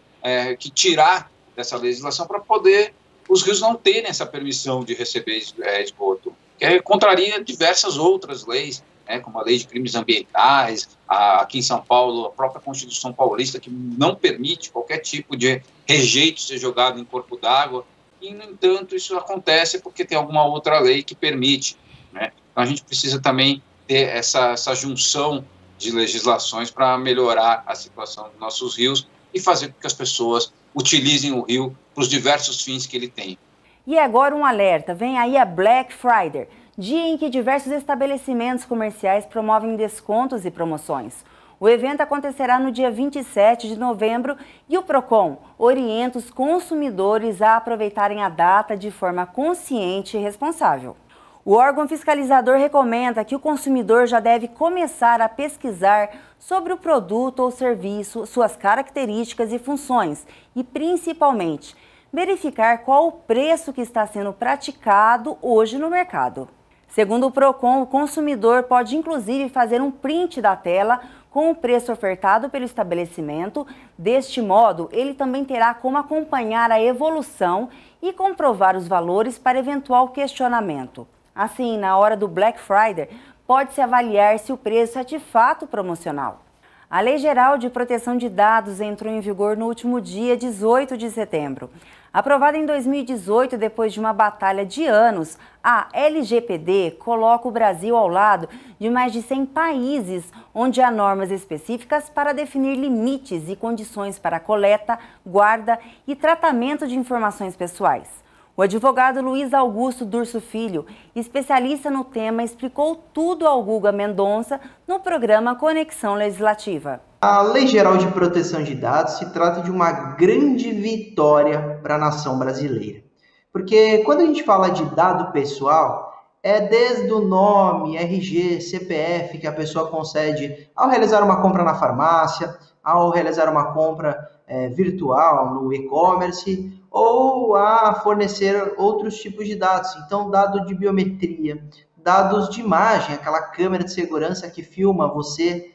que tirar dessa legislação para poder os rios não terem essa permissão de receber esgoto, que contraria diversas outras leis, né, como a lei de crimes ambientais, aqui em São Paulo, a própria Constituição Paulista, que não permite qualquer tipo de rejeito ser jogado em corpo d'água, e, no entanto, isso acontece porque tem alguma outra lei que permite, né? Então, a gente precisa também ter essa junção de legislações para melhorar a situação dos nossos rios e fazer com que as pessoas utilizem o rio para os diversos fins que ele tem. E agora um alerta, vem aí a Black Friday, dia em que diversos estabelecimentos comerciais promovem descontos e promoções. O evento acontecerá no dia 27 de novembro e o Procon orienta os consumidores a aproveitarem a data de forma consciente e responsável. O órgão fiscalizador recomenda que o consumidor já deve começar a pesquisar sobre o produto ou serviço, suas características e funções e, principalmente, verificar qual o preço que está sendo praticado hoje no mercado. Segundo o Procon, o consumidor pode inclusive fazer um print da tela com o preço ofertado pelo estabelecimento. Deste modo, ele também terá como acompanhar a evolução e comprovar os valores para eventual questionamento. Assim, na hora do Black Friday, pode-se avaliar se o preço é de fato promocional. A Lei Geral de Proteção de Dados entrou em vigor no último dia 18 de setembro. Aprovada em 2018, depois de uma batalha de anos, a LGPD coloca o Brasil ao lado de mais de 100 países, onde há normas específicas para definir limites e condições para coleta, guarda e tratamento de informações pessoais. O advogado Luiz Augusto Durso Filho, especialista no tema, explicou tudo ao Guga Mendonça no programa Conexão Legislativa. A Lei Geral de Proteção de Dados se trata de uma grande vitória para a nação brasileira. Porque quando a gente fala de dado pessoal, é desde o nome, RG, CPF que a pessoa concede ao realizar uma compra na farmácia, ao realizar uma compra virtual no e-commerce, ou a fornecer outros tipos de dados. Então, dado de biometria, dados de imagem, aquela câmera de segurança que filma você,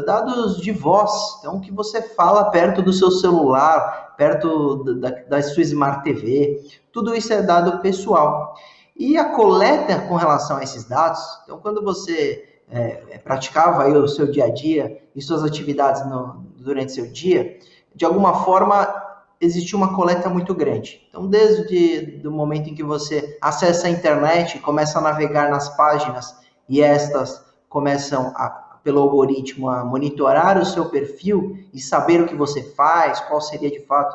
dados de voz, então que você fala perto do seu celular, perto da sua Smart TV, tudo isso é dado pessoal. E a coleta com relação a esses dados, então quando você praticava aí o seu dia a dia e suas atividades durante seu dia, de alguma forma existiu uma coleta muito grande. Então, desde o momento em que você acessa a internet, começa a navegar nas páginas e estas começam, pelo algoritmo, a monitorar o seu perfil e saber o que você faz, qual seria de fato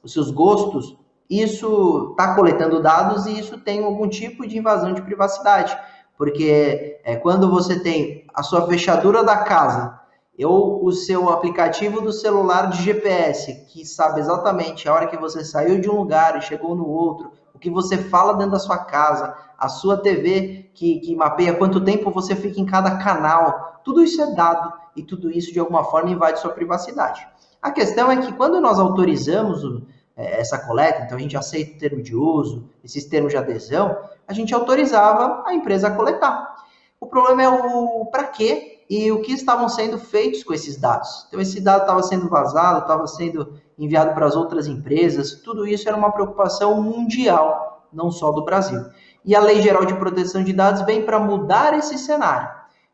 os seus gostos, isso está coletando dados e isso tem algum tipo de invasão de privacidade. Porque quando você tem a sua fechadura da casa ou o seu aplicativo do celular de GPS, que sabe exatamente a hora que você saiu de um lugar e chegou no outro, o que você fala dentro da sua casa, a sua TV que mapeia quanto tempo você fica em cada canal, tudo isso é dado e tudo isso de alguma forma invade sua privacidade. A questão é que quando nós autorizamos essa coleta, então a gente aceita o termo de uso, esses termos de adesão, a gente autorizava a empresa a coletar. O problema é o para quê e o que estavam sendo feitos com esses dados. Então esse dado estava sendo vazado, estava sendo enviado para as outras empresas, tudo isso era uma preocupação mundial, não só do Brasil. E a Lei Geral de Proteção de Dados vem para mudar esse cenário.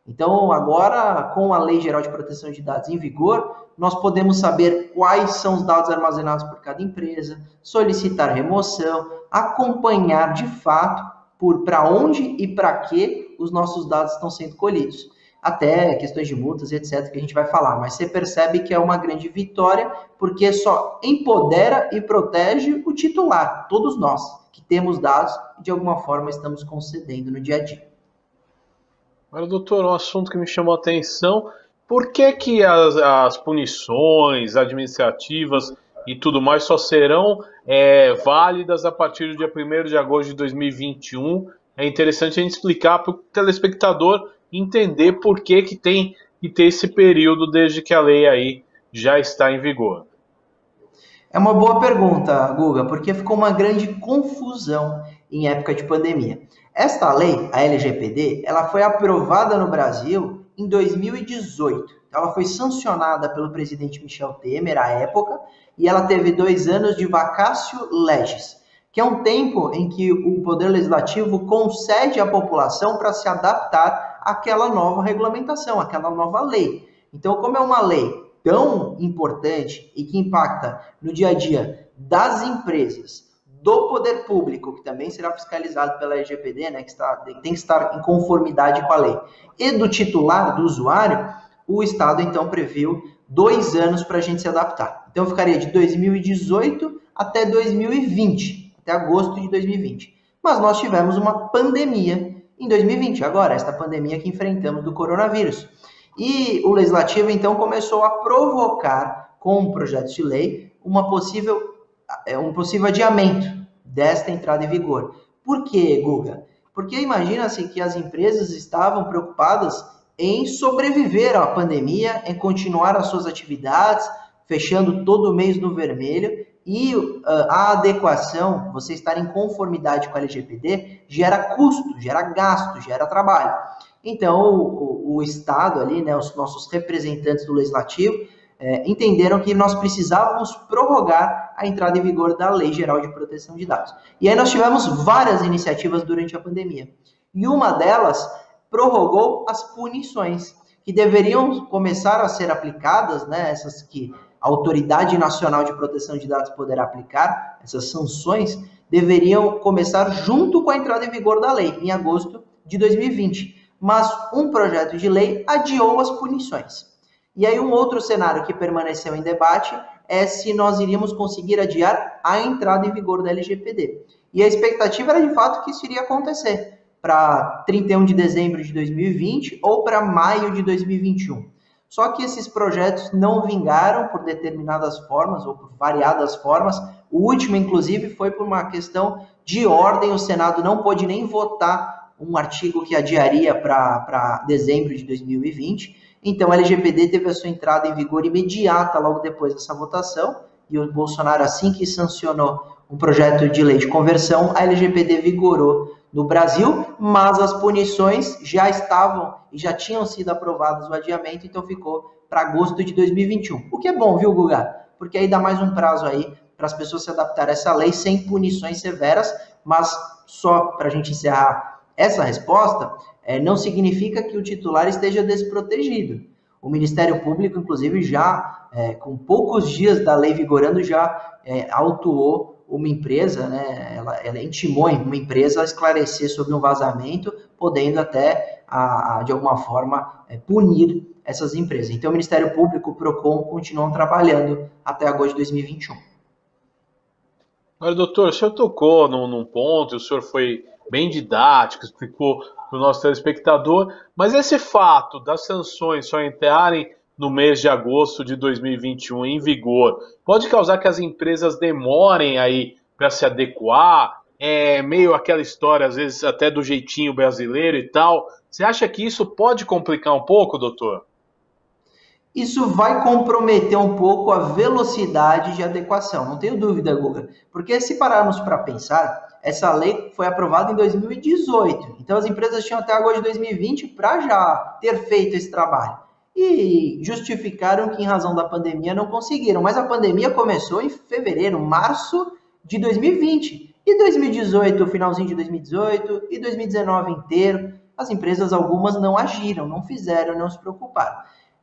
Então agora, com a Lei Geral de Proteção de Dados em vigor, nós podemos saber quais são os dados armazenados por cada empresa, solicitar remoção, acompanhar de fato para onde e para que os nossos dados estão sendo colhidos. Até questões de multas e etc. que a gente vai falar, mas você percebe que é uma grande vitória, porque só empodera e protege o titular, todos nós, que temos dados e de alguma forma estamos concedendo no dia a dia. Agora, doutor, um assunto que me chamou a atenção, por que as punições administrativas e tudo mais só serão válidas a partir do dia 1º de agosto de 2021? É interessante a gente explicar para o telespectador entender por que tem que ter esse período desde que a lei aí já está em vigor. É uma boa pergunta, Guga, porque ficou uma grande confusão em época de pandemia. Esta lei, a LGPD, ela foi aprovada no Brasil em 2018. Ela foi sancionada pelo presidente Michel Temer à época e ela teve 2 anos de vacatio legis, que é um tempo em que o Poder Legislativo concede à população para se adaptar àquela nova regulamentação, àquela nova lei. Então, como é uma lei tão importante e que impacta no dia a dia das empresas, do poder público, que também será fiscalizado pela LGPD, né, que tem que estar em conformidade com a lei, e do titular, do usuário, o Estado, então, previu 2 anos para a gente se adaptar. Então, ficaria de 2018 até 2020, até agosto de 2020. Mas nós tivemos uma pandemia em 2020, agora, esta pandemia que enfrentamos do coronavírus. E o Legislativo, então, começou a provocar, com um projeto de lei, um possível adiamento desta entrada em vigor. Por quê, Guga? Porque imagina-se que as empresas estavam preocupadas em sobreviver à pandemia, em continuar as suas atividades, fechando todo mês no vermelho, e a adequação, você estar em conformidade com a LGPD, gera custo, gera gasto, gera trabalho. Então, o Estado ali, né, os nossos representantes do Legislativo, entenderam que nós precisávamos prorrogar a entrada em vigor da Lei Geral de Proteção de Dados. E aí nós tivemos várias iniciativas durante a pandemia. E uma delas prorrogou as punições, que deveriam começar a ser aplicadas, né, essas que a Autoridade Nacional de Proteção de Dados poderá aplicar, essas sanções, deveriam começar junto com a entrada em vigor da lei, em agosto de 2020. Mas um projeto de lei adiou as punições. E aí um outro cenário que permaneceu em debate é se nós iríamos conseguir adiar a entrada em vigor da LGPD. E a expectativa era de fato que isso iria acontecer para 31 de dezembro de 2020 ou para maio de 2021. Só que esses projetos não vingaram por determinadas formas ou por variadas formas. O último, inclusive, foi por uma questão de ordem. O Senado não pôde nem votar um artigo que adiaria para dezembro de 2020. Então, a LGPD teve a sua entrada em vigor imediata logo depois dessa votação. E o Bolsonaro, assim que sancionou um projeto de lei de conversão, a LGPD vigorou no Brasil, mas as punições já estavam e já tinham sido aprovadas o adiamento, então ficou para agosto de 2021. O que é bom, viu, Guga? Porque aí dá mais um prazo aí para as pessoas se adaptarem a essa lei sem punições severas, mas só para a gente encerrar essa resposta, não significa que o titular esteja desprotegido. O Ministério Público, inclusive, já, com poucos dias da lei vigorando, já autuou uma empresa, né, ela intimou uma empresa a esclarecer sobre um vazamento, podendo até, de alguma forma, punir essas empresas. Então, o Ministério Público, o PROCON, continuam trabalhando até agosto de 2021. Olha, doutor, o senhor tocou num ponto, o senhor foi bem didático, explicou para o nosso telespectador, mas esse fato das sanções só entrarem no mês de agosto de 2021 em vigor, pode causar que as empresas demorem aí para se adequar? É meio aquela história, às vezes até do jeitinho brasileiro e tal. Você acha que isso pode complicar um pouco, doutor? Isso vai comprometer um pouco a velocidade de adequação, não tenho dúvida, Guga. Porque se pararmos para pensar, essa lei foi aprovada em 2018. Então as empresas tinham até agosto de 2020 para já ter feito esse trabalho. E justificaram que em razão da pandemia não conseguiram. Mas a pandemia começou em fevereiro, março de 2020. E 2018, finalzinho de 2018, e 2019 inteiro, as empresas algumas não agiram, não fizeram, não se preocuparam.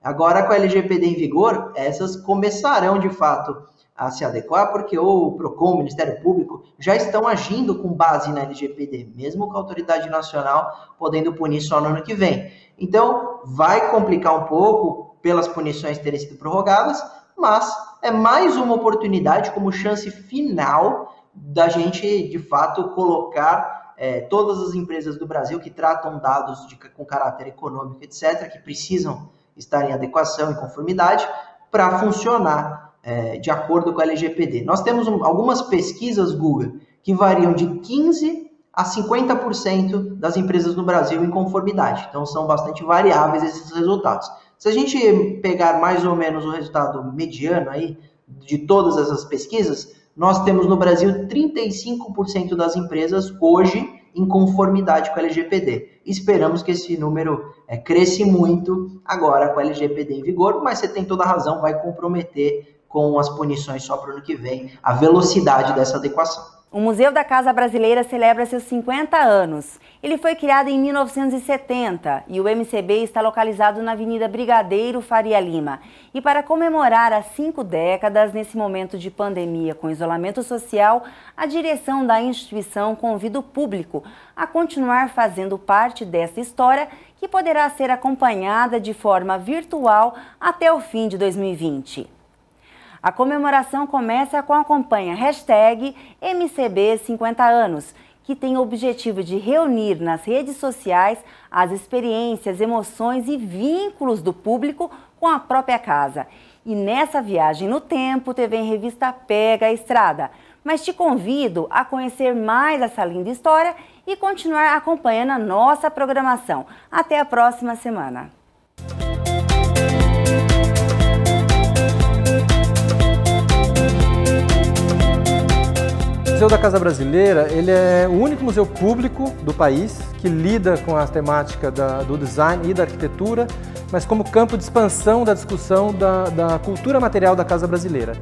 Agora, com a LGPD em vigor, essas começarão, de fato, a se adequar, porque o PROCON, o Ministério Público, já estão agindo com base na LGPD, mesmo com a Autoridade Nacional podendo punir só no ano que vem. Então, vai complicar um pouco pelas punições terem sido prorrogadas, mas é mais uma oportunidade como chance final da gente, de fato, colocar todas as empresas do Brasil que tratam dados com caráter econômico, etc., que precisam estar em adequação e conformidade para funcionar de acordo com a LGPD. Nós temos algumas pesquisas, Guga, que variam de 15% a 50% das empresas no Brasil em conformidade. Então, são bastante variáveis esses resultados. Se a gente pegar mais ou menos o resultado mediano aí de todas essas pesquisas, nós temos no Brasil 35% das empresas hoje em conformidade com a LGPD. Esperamos que esse número cresça muito agora com a LGPD em vigor, mas você tem toda a razão, vai comprometer com as punições só para o ano que vem a velocidade dessa adequação. O Museu da Casa Brasileira celebra seus 50 anos. Ele foi criado em 1970 e o MCB está localizado na Avenida Brigadeiro Faria Lima. E para comemorar as 5 décadas, nesse momento de pandemia com isolamento social, a direção da instituição convida o público a continuar fazendo parte dessa história que poderá ser acompanhada de forma virtual até o fim de 2020. A comemoração começa com a campanha #MCB50 anos, que tem o objetivo de reunir nas redes sociais as experiências, emoções e vínculos do público com a própria casa. E nessa viagem no tempo, TV em Revista pega a estrada. Mas te convido a conhecer mais essa linda história e continuar acompanhando a nossa programação. Até a próxima semana. O Museu da Casa Brasileira, ele é o único museu público do país que lida com a temática do design e da arquitetura, mas como campo de expansão da discussão da cultura material da Casa Brasileira.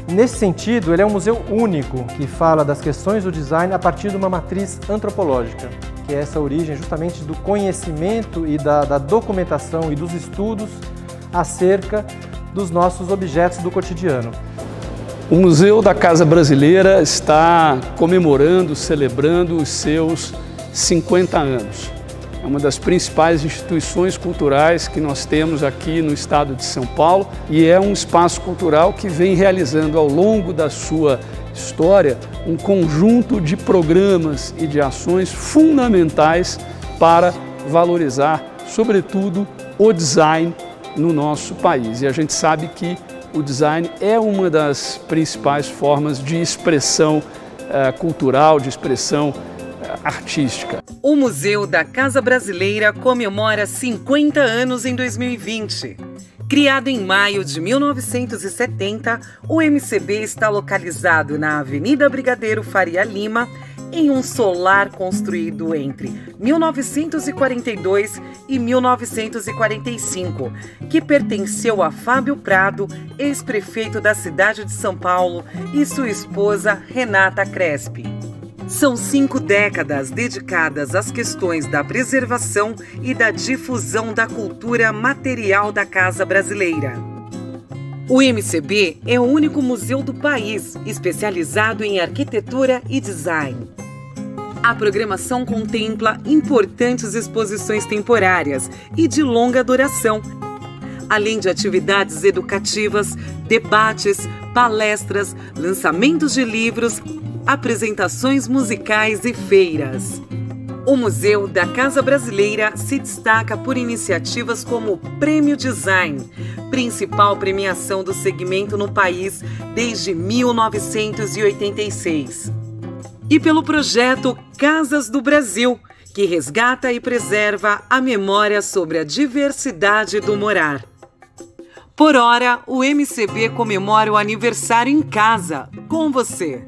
Nesse sentido, ele é um museu único que fala das questões do design a partir de uma matriz antropológica, que é essa origem justamente do conhecimento e da documentação e dos estudos acerca dos nossos objetos do cotidiano. O Museu da Casa Brasileira está comemorando, celebrando os seus 50 anos. É uma das principais instituições culturais que nós temos aqui no estado de São Paulo e é um espaço cultural que vem realizando ao longo da sua história um conjunto de programas e de ações fundamentais para valorizar, sobretudo, o design no nosso país. E a gente sabe que o design é uma das principais formas de expressão cultural, de expressão artística. O Museu da Casa Brasileira comemora 50 anos em 2020. Criado em maio de 1970, o MCB está localizado na Avenida Brigadeiro Faria Lima, em um solar construído entre 1942 e 1945, que pertenceu a Fábio Prado, ex-prefeito da cidade de São Paulo, e sua esposa Renata Crespi. São 5 décadas dedicadas às questões da preservação e da difusão da cultura material da Casa Brasileira. O MCB é o único museu do país especializado em arquitetura e design. A programação contempla importantes exposições temporárias e de longa duração, além de atividades educativas, debates, palestras, lançamentos de livros, apresentações musicais e feiras. O Museu da Casa Brasileira se destaca por iniciativas como o Prêmio Design, principal premiação do segmento no país desde 1986. E pelo projeto Casas do Brasil, que resgata e preserva a memória sobre a diversidade do morar. Por hora, o MCB comemora o aniversário em casa, com você.